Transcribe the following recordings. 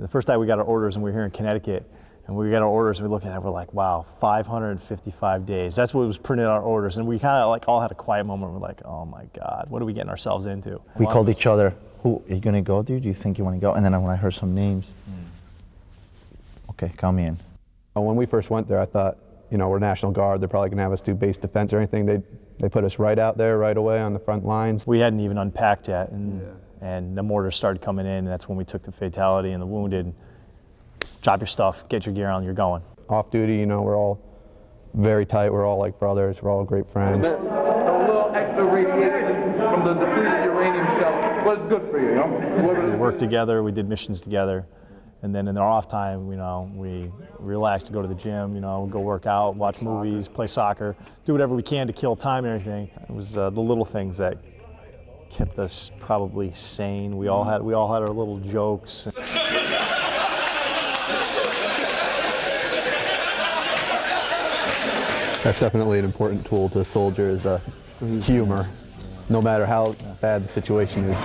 The first day we got our orders, and we were here in Connecticut, and we got our orders, and we looked at it, we're like, wow, 555 days. That's what was printed on our orders, and we kind of like all had a quiet moment. We're like, oh my God, what are we getting ourselves into? We called each other, who, are you gonna go, dude? Do you think you wanna go? And then when I heard some names, okay, count me in. When we first went there, I thought, you know, we're National Guard, they're probably gonna have us do base defense or anything. They put us right out there right away on the front lines. We hadn't even unpacked yet, and the mortars started coming in, and that's when we took the fatality and the wounded. Drop your stuff, get your gear on, you're going. Off duty, you know, we're all very tight, we're all like brothers, we're all great friends. A little extra radiation from the depleted uranium shell was good for you, you know? We worked together, we did missions together, and then in our off time, you know, we relaxed, go to the gym, you know, go work out, watch movies, play soccer, do whatever we can to kill time and everything. It was the little things that kept us probably sane. We all had our little jokes. That's definitely an important tool to a soldier is humor, no matter how bad the situation is.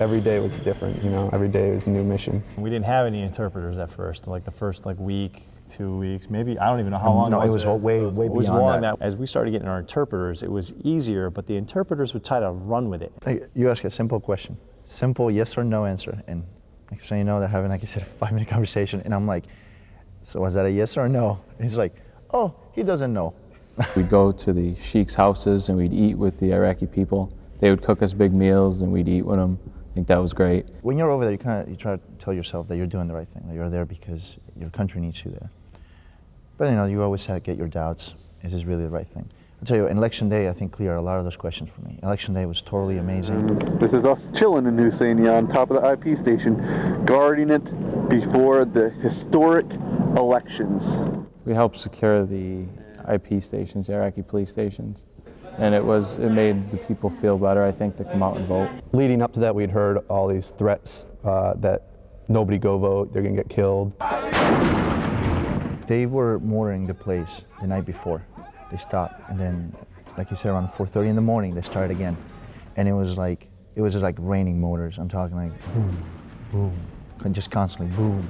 Every day was different, you know, every day was a new mission. We didn't have any interpreters at first, like the first week, 2 weeks, maybe, I don't even know how long no, it was. No, it was way beyond that. As we started getting our interpreters, it was easier, but the interpreters would try to run with it. You ask a simple question, simple yes or no answer, and next thing you know, they're having, like you said, a 5-minute conversation, and I'm like, so was that a yes or a no? And he's like, oh, he doesn't know. We'd go to the sheiks' houses and we'd eat with the Iraqi people. They would cook us big meals and we'd eat with them. I think that was great. When you're over there, you try to tell yourself that you're doing the right thing, that you're there because your country needs you there. But you know, you always get your doubts. Is this really the right thing? I'll tell you, election day, I think, cleared a lot of those questions for me. Election day was totally amazing. This is us chilling in Husseini on top of the IP station, guarding it before the historic elections. We helped secure the IP stations, the Iraqi police stations, and it made the people feel better, I think, to come out and vote. Leading up to that, we'd heard all these threats that nobody go vote, they're gonna get killed. They were mortaring the place the night before. They stopped, and then, like you said, around 4:30 in the morning, they started again. And it was just like raining mortars. I'm talking like boom, boom, just constantly boom.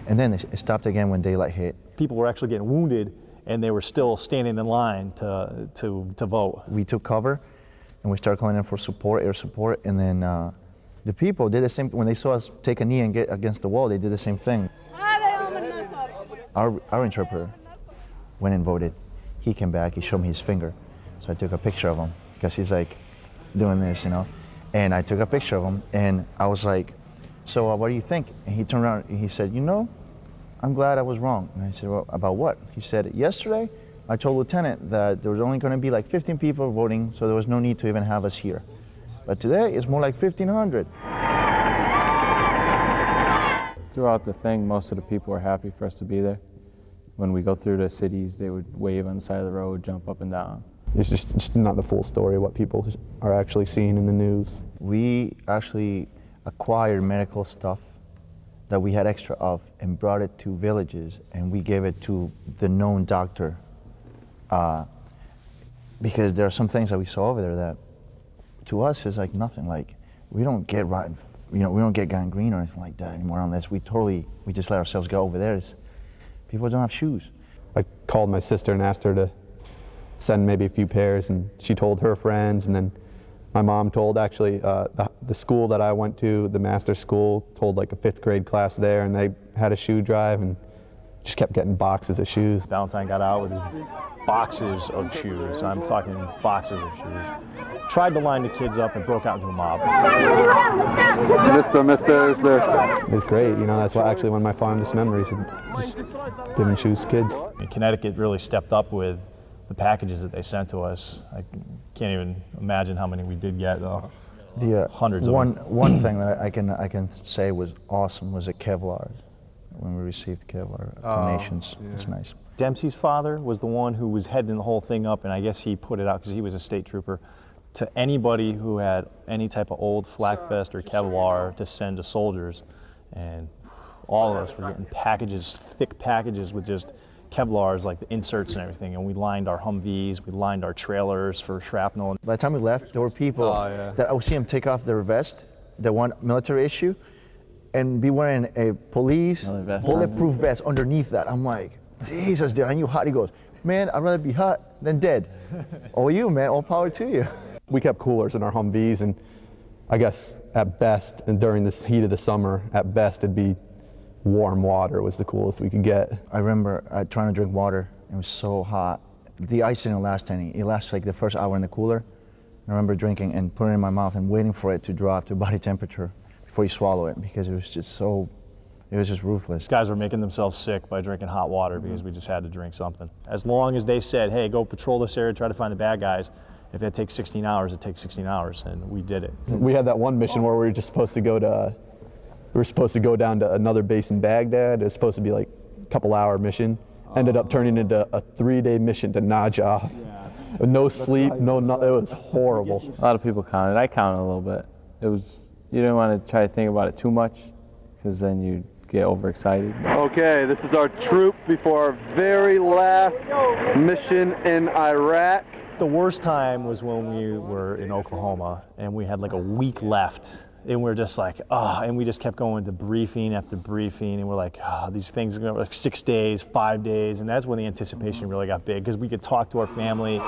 And then it stopped again when daylight hit. People were actually getting wounded, and they were still standing in line to vote. We took cover, and we started calling in for support, air support, and then the people did the same. When they saw us take a knee and get against the wall, they did the same thing. Our interpreter went and voted. He came back, he showed me his finger. So I took a picture of him because he's like doing this, you know. And I took a picture of him and I was like, so what do you think? And he turned around and he said, you know, I'm glad I was wrong. And I said, well, about what? He said, yesterday I told Lieutenant that there was only going to be like 15 people voting, so there was no need to even have us here. But today it's more like 1,500. Throughout the thing, most of the people were happy for us to be there. When we go through the cities, they would wave on the side of the road, jump up and down. It's just not the full story of what people are actually seeing in the news. We actually acquired medical stuff that we had extra of and brought it to villages, and we gave it to the known doctor because there are some things that we saw over there that to us is like nothing. Like we don't get rotten, you know, we don't get gangrene or anything like that anymore unless we just let ourselves go over there. People don't have shoes. I called my sister and asked her to send maybe a few pairs, and she told her friends, and then my mom told actually the school that I went to, the master's school, told like a 5th grade class there, and they had a shoe drive and just kept getting boxes of shoes. Valentine got out with his boxes of shoes. I'm talking boxes of shoes. Tried to line the kids up and broke out into a mob. It's great, you know, that's what actually one of my fondest memories is just giving shoes to kids. Connecticut really stepped up with the packages that they sent to us. I can't even imagine how many we did get, though. Hundreds of them. One thing that I can say was awesome was the Kevlar. When we received Kevlar donations, yeah. It's nice. Dempsey's father was the one who was heading the whole thing up, and I guess he put it out because he was a state trooper, to anybody who had any type of old flak vest or Kevlar to send to soldiers. And all of us were getting packages, thick packages with just Kevlars, like the inserts and everything, and we lined our Humvees, we lined our trailers for shrapnel. By the time we left, there were people that I would see them take off their vest, the one military issue, and be wearing a police Another vest bulletproof vest underneath that. I'm like, Jesus, dude, I knew hot. He goes, man, I'd rather be hot than dead. Oh, you, man, all power to you. We kept coolers in our Humvees, and I guess at best, and during this heat of the summer, at best it'd be warm water was the coolest we could get. I remember trying to drink water. It was so hot. The ice didn't last any. It lasted like the first hour in the cooler. I remember drinking and putting it in my mouth and waiting for it to drop to body temperature before you swallow it, because it was just ruthless. Guys were making themselves sick by drinking hot water because we just had to drink something. As long as they said, hey, go patrol this area, try to find the bad guys, if that takes 16 hours, it takes 16 hours, and we did it. We had that one mission where we were just supposed to go down to another base in Baghdad. It was supposed to be like a couple-hour mission. Ended up turning into a 3-day mission to Najaf. With no sleep, it was horrible. A lot of people counted. I counted a little bit. You didn't want to try to think about it too much, because then you get overexcited. Okay, this is our troop before our very last mission in Iraq. The worst time was when we were in Oklahoma and we had like a week left, and we're just like, and we just kept going to briefing after briefing, and we're like, these things are going to like 6 days, 5 days, and that's when the anticipation really got big, because we could talk to our family.